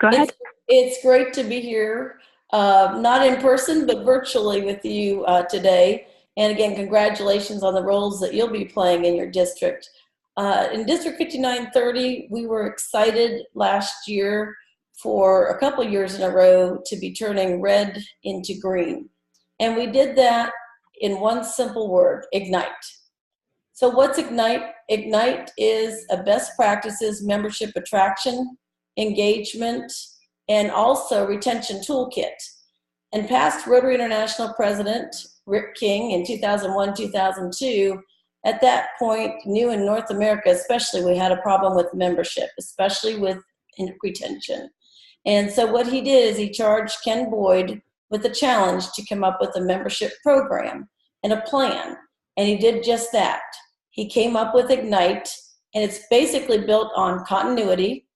Go ahead. It's great to be here, not in person, but virtually with you today. And again, congratulations on the roles that you'll be playing in your district. In District 5930, we were excited last year for a couple years in a row to be turning red into green. And we did that in one simple word: ignite. So what's Ignite? Ignite is a best practices membership attraction, engagement, and also retention toolkit. And past Rotary International President Rick King in 2001, 2002, at that point knew in North America especially we had a problem with membership, especially with retention. And so what he did is he charged Ken Boyd with a challenge to come up with a membership program and a plan. And he did just that. He came up with Ignite, and it's basically built on continuity,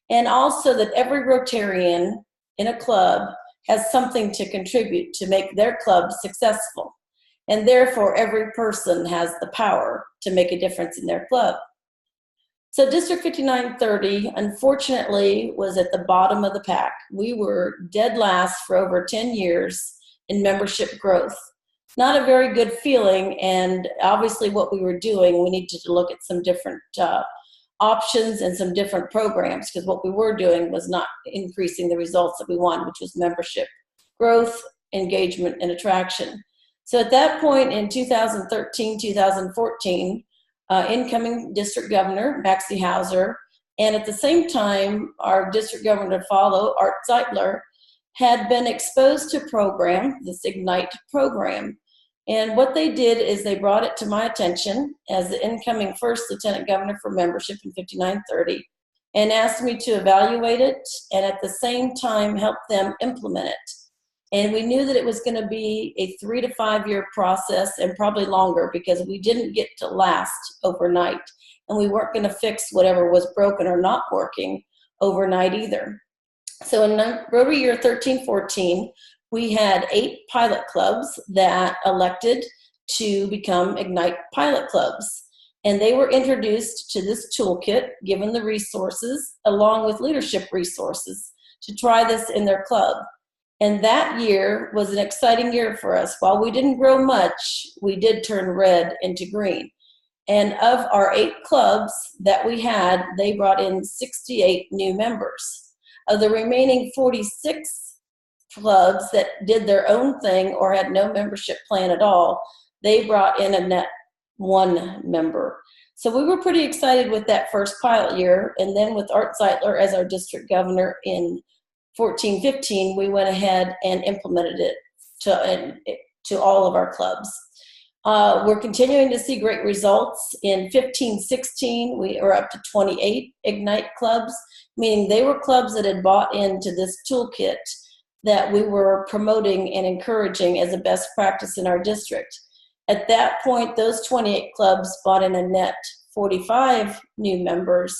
and also that every Rotarian in a club has something to contribute to make their club successful. And therefore, every person has the power to make a difference in their club. So District 5930, unfortunately, was at the bottom of the pack. We were dead last for over 10 years in membership growth. Not a very good feeling, and obviously what we were doing, we needed to look at some different options and some different programs, because what we were doing was not increasing the results that we wanted, which was membership growth, engagement, and attraction. So at that point in 2013, 2014, incoming district governor, Maxie Hauser, and at the same time, our district governor to follow, Art Zeitler, had been exposed to a program, this Ignite program. And what they did is they brought it to my attention as the incoming first lieutenant governor for membership in 5930 and asked me to evaluate it and at the same time help them implement it. And we knew that it was going to be a 3 to 5 year process and probably longer because we didn't get to last overnight and we weren't going to fix whatever was broken or not working overnight either. So in Rotary year 13-14, we had 8 pilot clubs that elected to become Ignite pilot clubs. And they were introduced to this toolkit, given the resources, along with leadership resources, to try this in their club. And that year was an exciting year for us. While we didn't grow much, we did turn red into green. And of our 8 clubs that we had, they brought in 68 new members. Of the remaining 46 clubs that did their own thing or had no membership plan at all, they brought in a net 1 member. So we were pretty excited with that first pilot year. And then with Art Zeitler as our district governor in 14-15, we went ahead and implemented it to all of our clubs. We're continuing to see great results. In 15-16, we are up to 28 Ignite clubs, meaning they were clubs that had bought into this toolkit that we were promoting and encouraging as a best practice in our district. At that point, those 28 clubs bought in a net 45 new members.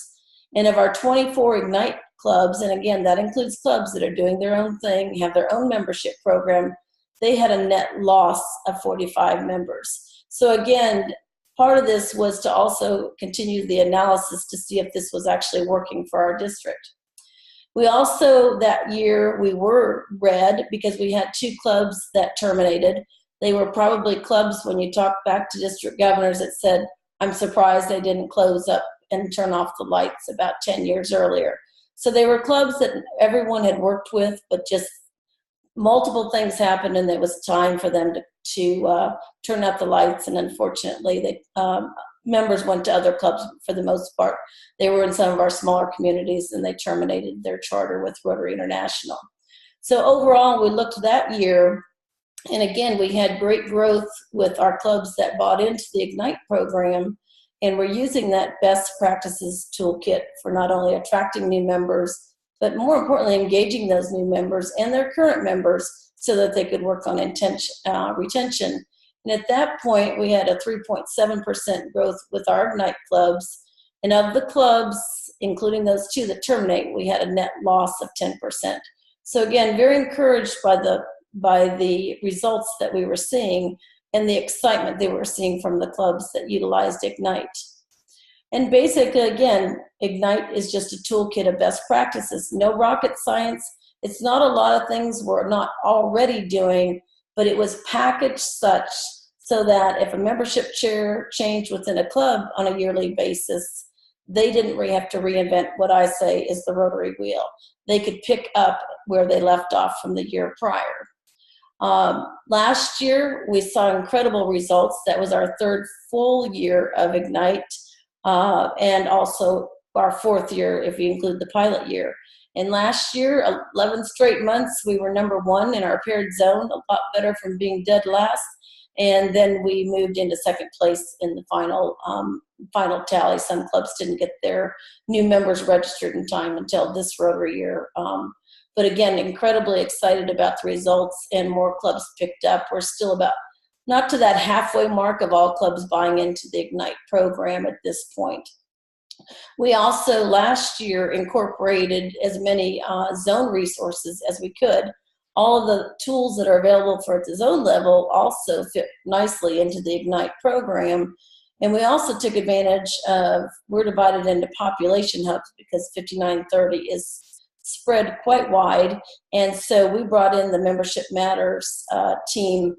And of our 24 Ignite clubs, and again, that includes clubs that are doing their own thing, have their own membership program, they had a net loss of 45 members. So again, part of this was to also continue the analysis to see if this was actually working for our district. We also, that year, we were red because we had 2 clubs that terminated. They were probably clubs, when you talk back to district governors, that said, I'm surprised they didn't close up and turn off the lights about 10 years earlier. So they were clubs that everyone had worked with, but just multiple things happened and it was time for them to turn out the lights. And unfortunately, they members went to other clubs for the most part. They were in some of our smaller communities and they terminated their charter with Rotary International. So overall, we looked that year, and again, we had great growth with our clubs that bought into the Ignite program, and we're using that best practices toolkit for not only attracting new members, but more importantly, engaging those new members and their current members so that they could work on retention. And at that point, we had a 3.7% growth with our Ignite clubs. And of the clubs, including those 2 that terminate, we had a net loss of 10%. So again, very encouraged by the results that we were seeing and the excitement they were seeing from the clubs that utilized Ignite. And basically, again, Ignite is just a toolkit of best practices. No rocket science. It's not a lot of things we're not already doing, but it was packaged such so that if a membership chair changed within a club on a yearly basis, they didn't have to reinvent what I say is the Rotary wheel. They could pick up where they left off from the year prior. Last year, we saw incredible results. That was our third full year of Ignite, and also our fourth year if you include the pilot year. And last year, 11 straight months, we were #1 in our paired zone, a lot better from being dead last. And then we moved into second place in the final tally. Some clubs didn't get their new members registered in time until this Rotary year. But again, incredibly excited about the results, and more clubs picked up. We're still about not to that halfway mark of all clubs buying into the Ignite program at this point. We also last year incorporated as many zone resources as we could. All of the tools that are available for at the zone level also fit nicely into the Ignite program. And we also took advantage of, we're divided into population hubs because 5930 is spread quite wide. And so we brought in the Membership Matters team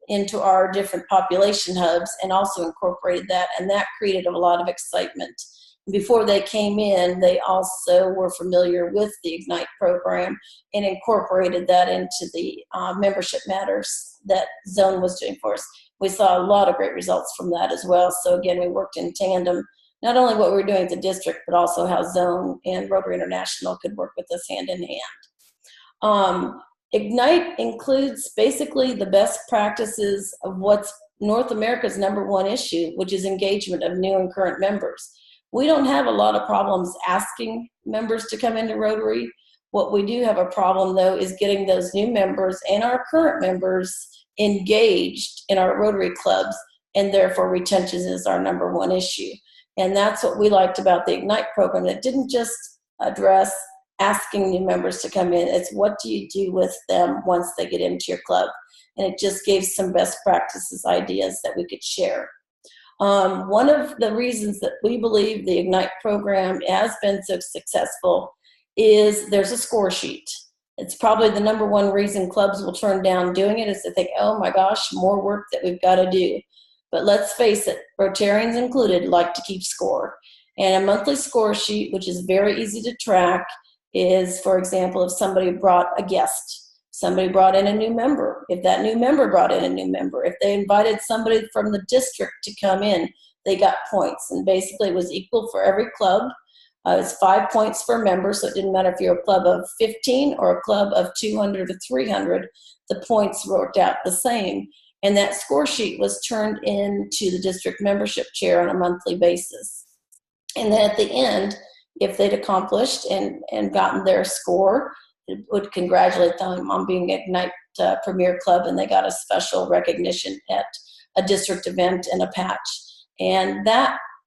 into our different population hubs and also incorporated that, and that created a lot of excitement. Before they came in, they also were familiar with the Ignite program and incorporated that into the Membership Matters that Zone was doing for us. We saw a lot of great results from that as well. So again, we worked in tandem, not only what we were doing at the district, but also how Zone and Rotary International could work with us hand in hand. Ignite includes basically the best practices of what's North America's #1 issue, which is engagement of new and current members. We don't have a lot of problems asking members to come into Rotary. What we do have a problem, though, is getting those new members and our current members engaged in our Rotary clubs, and therefore retention is our #1 issue. And that's what we liked about the Ignite program. It didn't just address asking new members to come in. It's what do you do with them once they get into your club? And it just gave some best practices ideas that we could share. One of the reasons that we believe the Ignite program has been so successful is there's a score sheet. It's probably the #1 reason clubs will turn down doing it is to think, oh my gosh, more work that we've got to do. But let's face it, Rotarians included like to keep score. And a monthly score sheet, which is very easy to track, is, for example, if somebody brought a guest, somebody brought in a new member, if that new member brought in a new member, if they invited somebody from the district to come in, they got points. And basically it was equal for every club. It's 5 points per member, so it didn't matter if you're a club of 15 or a club of 200 or 300, the points worked out the same. And that score sheet was turned into the district membership chair on a monthly basis. And then at the end, if they'd accomplished and gotten their score, it would congratulate them on being Ignite Premier Club, and they got a special recognition at a district event and a patch. And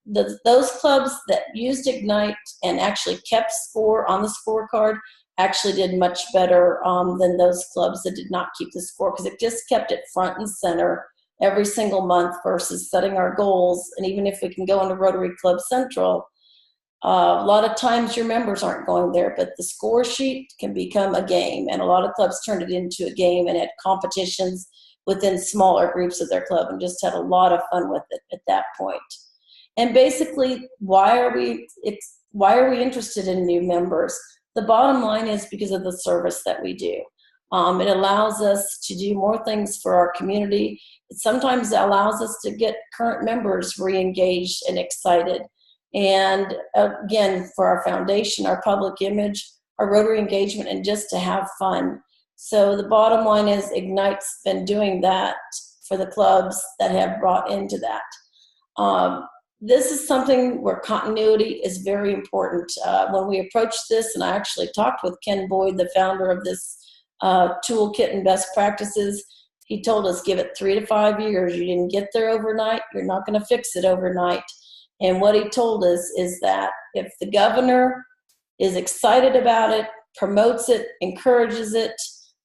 those clubs that used Ignite and actually kept score on the scorecard actually did much better than those clubs that did not keep the score, because it just kept it front and center every single month versus setting our goals. And even if we can go into Rotary Club Central, a lot of times your members aren't going there, but the score sheet can become a game, and a lot of clubs turned it into a game and had competitions within smaller groups of their club and just had a lot of fun with it at that point. And basically, why are we interested in new members? The bottom line is because of the service that we do. It allows us to do more things for our community. It sometimes allows us to get current members re-engaged and excited. And again, for our foundation, our public image, our Rotary engagement, and just to have fun. So the bottom line is Ignite's been doing that for the clubs that have brought into that. This is something where continuity is very important. When we approached this, and I actually talked with Ken Boyd, the founder of this toolkit and best practices, he told us give it 3 to 5 years. You didn't get there overnight. You're not going to fix it overnight. And what he told us is that if the governor is excited about it, promotes it, encourages it,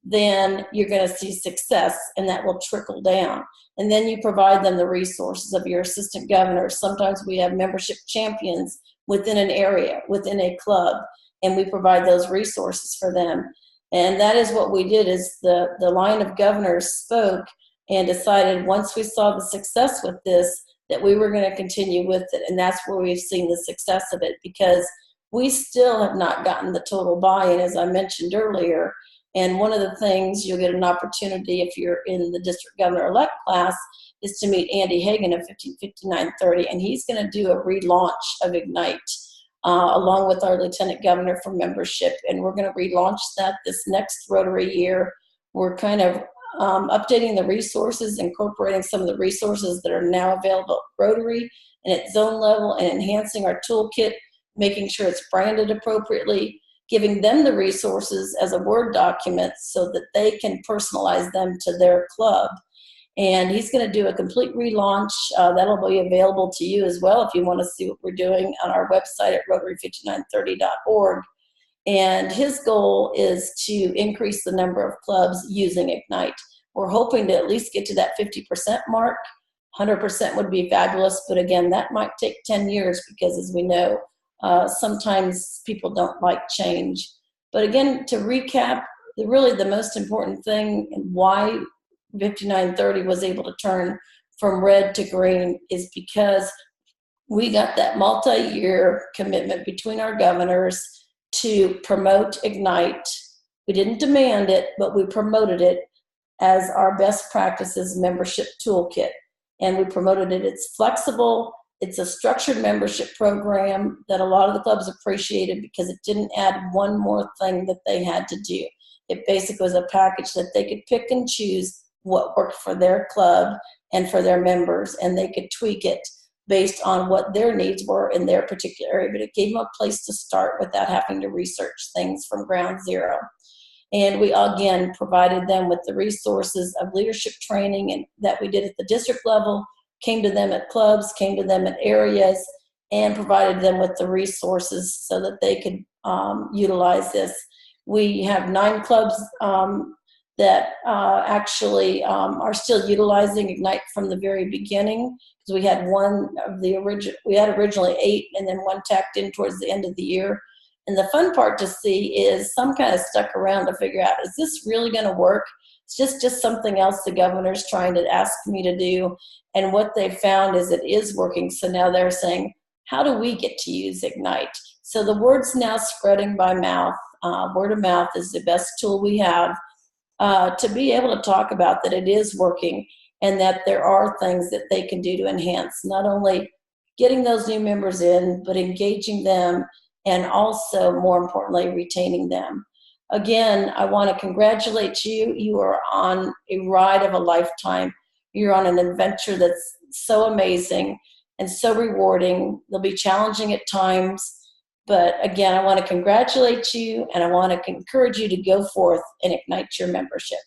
then you're going to see success, and that will trickle down. And then you provide them the resources of your assistant governor. Sometimes we have membership champions within an area, within a club, and we provide those resources for them. And that is what we did, is the line of governors spoke and decided, once we saw the success with this, that we were going to continue with it. And that's where we've seen the success of it, because we still have not gotten the total buy-in, as I mentioned earlier. And one of the things you'll get an opportunity if you're in the district governor-elect class is to meet Andy Hagan of 155930, and he's going to do a relaunch of Ignite along with our lieutenant governor for membership, and we're going to relaunch that this next Rotary year. We're kind of updating the resources, incorporating some of the resources that are now available at Rotary and at zone level, and enhancing our toolkit, making sure it's branded appropriately, giving them the resources as a Word document so that they can personalize them to their club. And he's going to do a complete relaunch. That'll be available to you as well if you want to see what we're doing on our website at rotary5930.org. And his goal is to increase the number of clubs using Ignite. We're hoping to at least get to that 50% mark. 100% would be fabulous, but again, that might take 10 years because, as we know, sometimes people don't like change. But again, to recap, really the most important thing and why 5930 was able to turn from red to green is because we got that multi-year commitment between our governors to promote Ignite. We didn't demand it, but we promoted it as our best practices membership toolkit. And we promoted it. It's flexible. It's a structured membership program that a lot of the clubs appreciated because it didn't add one more thing that they had to do. It basically was a package that they could pick and choose what worked for their club and for their members, and they could tweak it based on what their needs were in their particular area. But it gave them a place to start without having to research things from ground zero. And we, again, provided them with the resources of leadership training and that we did at the district level, came to them at clubs, came to them at areas, and provided them with the resources so that they could utilize this. We have 9 clubs that actually are still utilizing Ignite from the very beginning, because we had one of the original, we had originally 8 and then one tacked in towards the end of the year. And the fun part to see is some kind of stuck around to figure out, is this really going to work? It's just something else the governor's trying to ask me to do. And what they found is it is working. So now they're saying, how do we get to use Ignite? So the word's now spreading by mouth. Word of mouth is the best tool we have to be able to talk about that it is working and that there are things that they can do to enhance not only getting those new members in, but engaging them and also, more importantly, retaining them. Again, I want to congratulate you. You are on a ride of a lifetime. You're on an adventure that's so amazing and so rewarding. They'll be challenging at times, but again, I want to congratulate you and I want to encourage you to go forth and ignite your membership.